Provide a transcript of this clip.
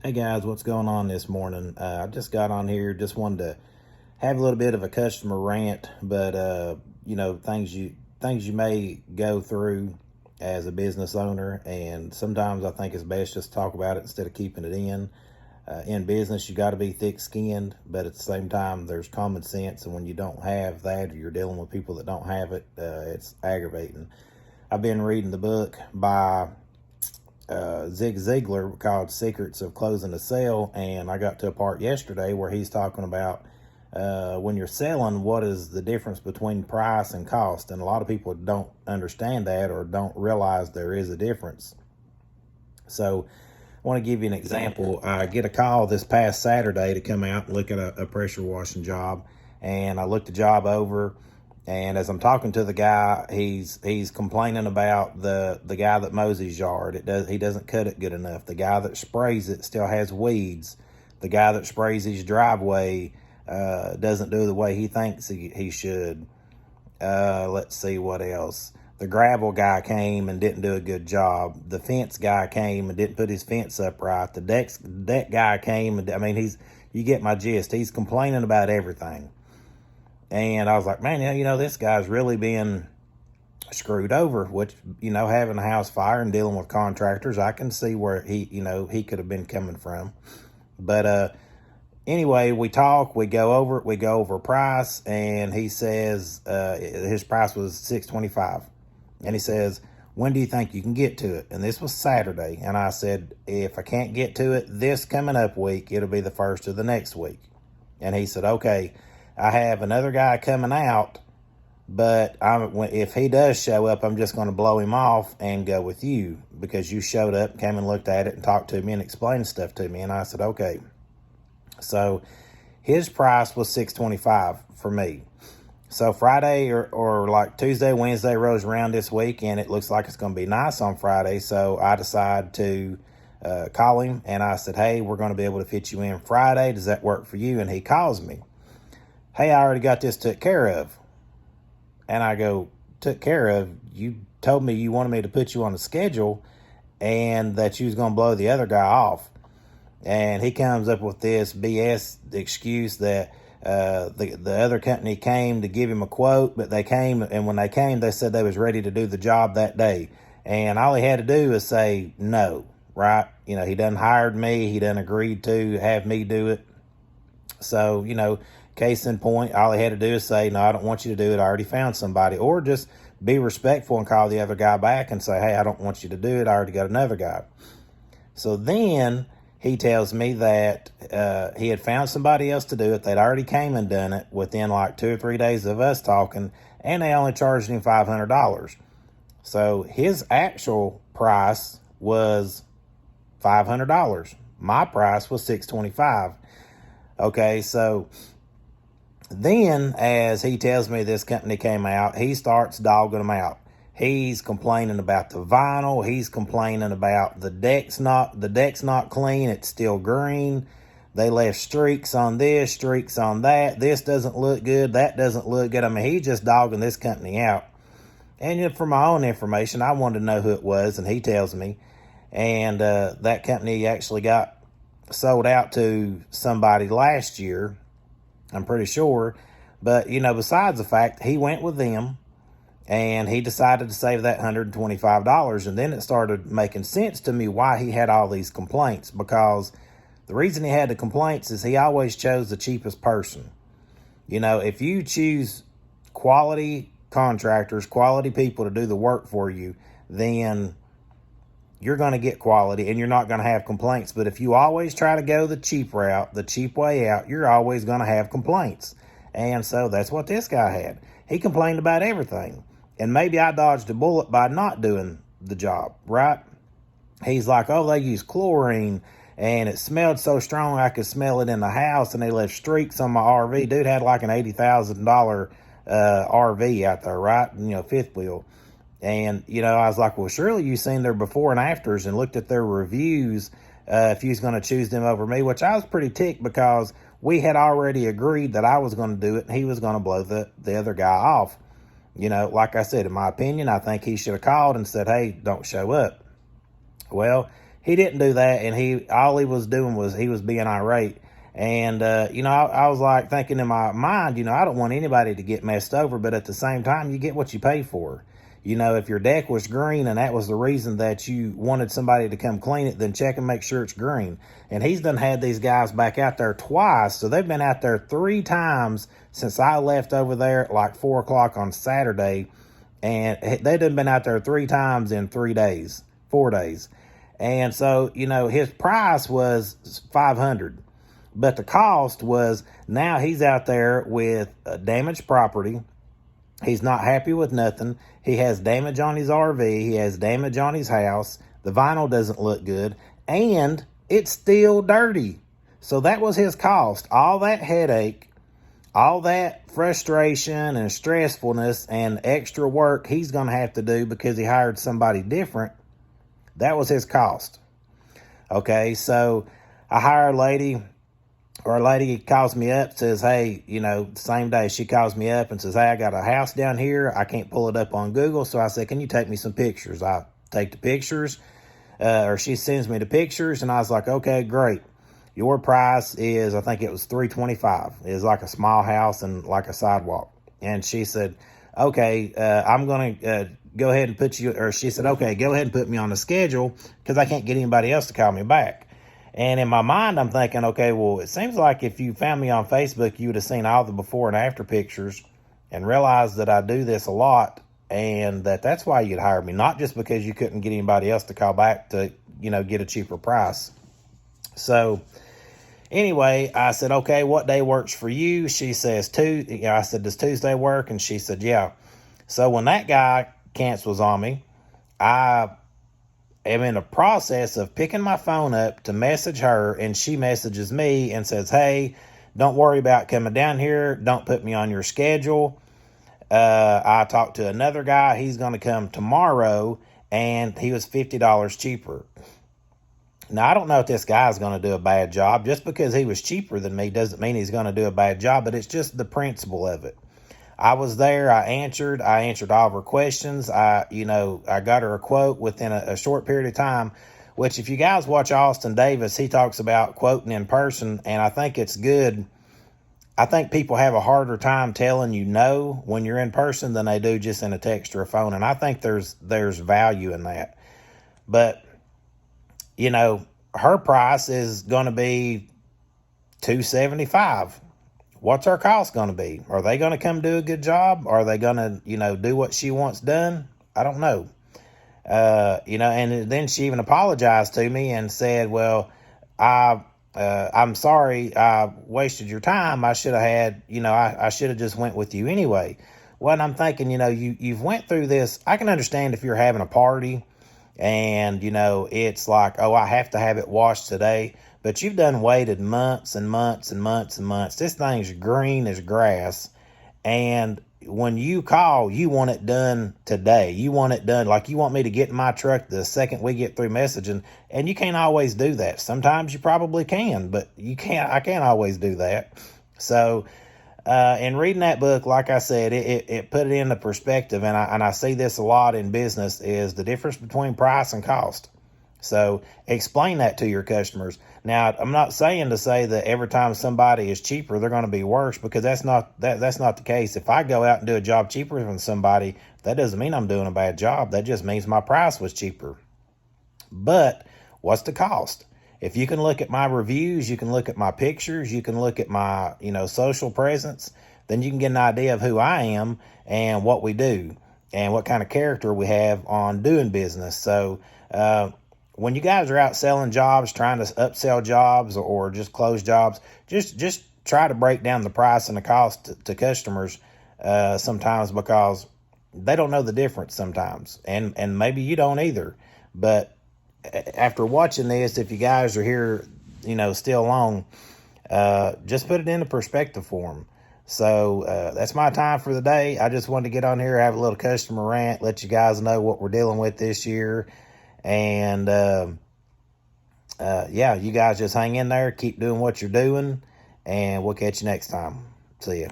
Hey guys, what's going on this morning? I just got on here, just wanted to have a little bit of a customer rant, but things you may go through as a business owner, and sometimes I think it's best just to talk about it instead of keeping it in. In business, you got to be thick-skinned, but at the same time, there's common sense, and when you don't have that, or you're dealing with people that don't have it, it's aggravating. I've been reading the book by Zig Ziglar called Secrets of Closing a Sale, and I got to a part yesterday where he's talking about when you're selling, what is the difference between price and cost? And a lot of people don't understand that or don't realize there is a difference. So I want to give you an example. I get a call this past Saturday to come out and look at a pressure washing job, and I looked the job over. And as I'm talking to the guy, he's complaining about the guy that mows his yard. He doesn't cut it good enough. The guy that sprays it still has weeds. The guy that sprays his driveway doesn't do it the way he thinks he should. Let's see what else. The gravel guy came and didn't do a good job. The fence guy came and didn't put his fence up right. The deck guy came and you get my gist. He's complaining about everything. And I was like, man, this guy's really being screwed over, which, having a house fire and dealing with contractors, I can see where he could have been coming from. But anyway, we talk, we go over price, and he says his price was $625. And he says, when do you think you can get to it? And this was Saturday. And I said, if I can't get to it this coming up week, it'll be the first of the next week. And he said, okay. I have another guy coming out, but if he does show up, I'm just going to blow him off and go with you because you showed up, came and looked at it and talked to me and explained stuff to me. And I said, okay. So his price was $625 for me. So Friday or like Tuesday, Wednesday rolls around this week, and it looks like it's going to be nice on Friday. So I decide to call him, and I said, hey, we're going to be able to fit you in Friday. Does that work for you? And he calls me. Hey, I already got this took care of. And I go, took care of? You told me you wanted me to put you on the schedule and that you was going to blow the other guy off. And he comes up with this BS excuse that the other company came to give him a quote, but they came, and when they came, they said they was ready to do the job that day. And all he had to do is say no, right? He done hired me. He done agreed to have me do it. So, case in point, all he had to do is say, no, I don't want you to do it. I already found somebody. Or just be respectful and call the other guy back and say, hey, I don't want you to do it. I already got another guy. So then he tells me that he had found somebody else to do it. They'd already came and done it within like 2 or 3 days of us talking, and they only charged him $500. So his actual price was $500. My price was $625. Okay, so then as he tells me this company came out, he starts dogging them out. He's complaining about the vinyl. He's complaining about the deck's not clean. It's still green. They left streaks on this, streaks on that. This doesn't look good. That doesn't look good. He's just dogging this company out. And for my own information, I wanted to know who it was, and he tells me. And that company actually got sold out to somebody last year, I'm pretty sure. But, besides the fact, he went with them and he decided to save that $125. And then it started making sense to me why he had all these complaints, because the reason he had the complaints is he always chose the cheapest person. If you choose quality contractors, quality people to do the work for you, then you're going to get quality and you're not going to have complaints. But if you always try to go the cheap route, the cheap way out, you're always going to have complaints. And so that's what this guy had. He complained about everything. And maybe I dodged a bullet by not doing the job, right? He's like, oh, they use chlorine and it smelled so strong I could smell it in the house, and they left streaks on my RV. Dude had like an $80,000 RV out there, right? Fifth wheel. And, I was like, well, surely you've seen their before and afters and looked at their reviews if you was going to choose them over me, which I was pretty ticked because we had already agreed that I was going to do it and he was going to blow the other guy off. Like I said, in my opinion, I think he should have called and said, hey, don't show up. Well, he didn't do that, and all he was doing was he was being irate. And, I was like thinking in my mind, I don't want anybody to get messed over, but at the same time, you get what you pay for. If your deck was green and that was the reason that you wanted somebody to come clean it, then check and make sure it's green. And he's done had these guys back out there twice. So they've been out there 3 times since I left over there at like 4 o'clock on Saturday. And they've been out there 3 times in 3 days, 4 days. And so, his price was $500. But the cost was, now he's out there with damaged property. He's not happy with nothing. He has damage on his RV. He has damage on his house. The vinyl doesn't look good. And it's still dirty. So that was his cost. All that headache, all that frustration and stressfulness and extra work he's going to have to do because he hired somebody different. That was his cost. Okay, so I hire a lady. Or a lady calls me up, says, hey, same day she calls me up and says, hey, I got a house down here. I can't pull it up on Google. So I said, can you take me some pictures? I take the pictures, or she sends me the pictures. And I was like, okay, great. Your price is, I think it was $325. It's like a small house and like a sidewalk. And she said, okay, I'm going to go ahead and put you, or she said, okay, go ahead and put me on the schedule because I can't get anybody else to call me back. And in my mind, I'm thinking, okay, well, it seems like if you found me on Facebook, you would have seen all the before and after pictures and realized that I do this a lot and that's why you'd hire me, not just because you couldn't get anybody else to call back to, get a cheaper price. So anyway, I said, okay, what day works for you? She says, I said, does Tuesday work? And she said, yeah. So when that guy cancels on me, I am in the process of picking my phone up to message her, and she messages me and says, hey, don't worry about coming down here. Don't put me on your schedule. I talked to another guy. He's going to come tomorrow, and he was $50 cheaper. Now, I don't know if this guy's going to do a bad job. Just because he was cheaper than me doesn't mean he's going to do a bad job, but it's just the principle of it. I was there. I answered all of her questions. I got her a quote within a short period of time, which if you guys watch Austin Davis, he talks about quoting in person, and I think it's good. I think people have a harder time telling you no when you're in person than they do just in a text or a phone, and I think there's value in that. But, her price is going to be $275. What's our cost going to be? Are they going to come do a good job? Are they going to, do what she wants done? I don't know. And then she even apologized to me and said, well, I'm sorry I wasted your time. I should have had, I should have just went with you anyway. Well, and I'm thinking, you've went through this. I can understand if you're having a party and, it's like, oh, I have to have it washed today. But you've waited months and months and months and months. This thing's green as grass. And when you call, you want it done today. You want it done like you want me to get in my truck the second we get through messaging. And you can't always do that. Sometimes you probably can, but I can't always do that. So in reading that book, like I said, it put it into perspective. And I see this a lot in business is the difference between price and cost. So explain that to your customers. Now, I'm not saying to say that every time somebody is cheaper, they're going to be worse, because that's not the case. If I go out and do a job cheaper than somebody, that doesn't mean I'm doing a bad job. That just means my price was cheaper. But what's the cost? If you can look at my reviews, you can look at my pictures, you can look at my, social presence, then you can get an idea of who I am and what we do and what kind of character we have on doing business. So, when you guys are out selling jobs, trying to upsell jobs or just close jobs, just try to break down the price and the cost to customers sometimes, because they don't know the difference sometimes. And maybe you don't either. But after watching this, if you guys are here, still long, just put it into perspective for them. So that's my time for the day. I just wanted to get on here, have a little customer rant, let you guys know what we're dealing with this year. And, you guys just hang in there, keep doing what you're doing, and we'll catch you next time. See ya.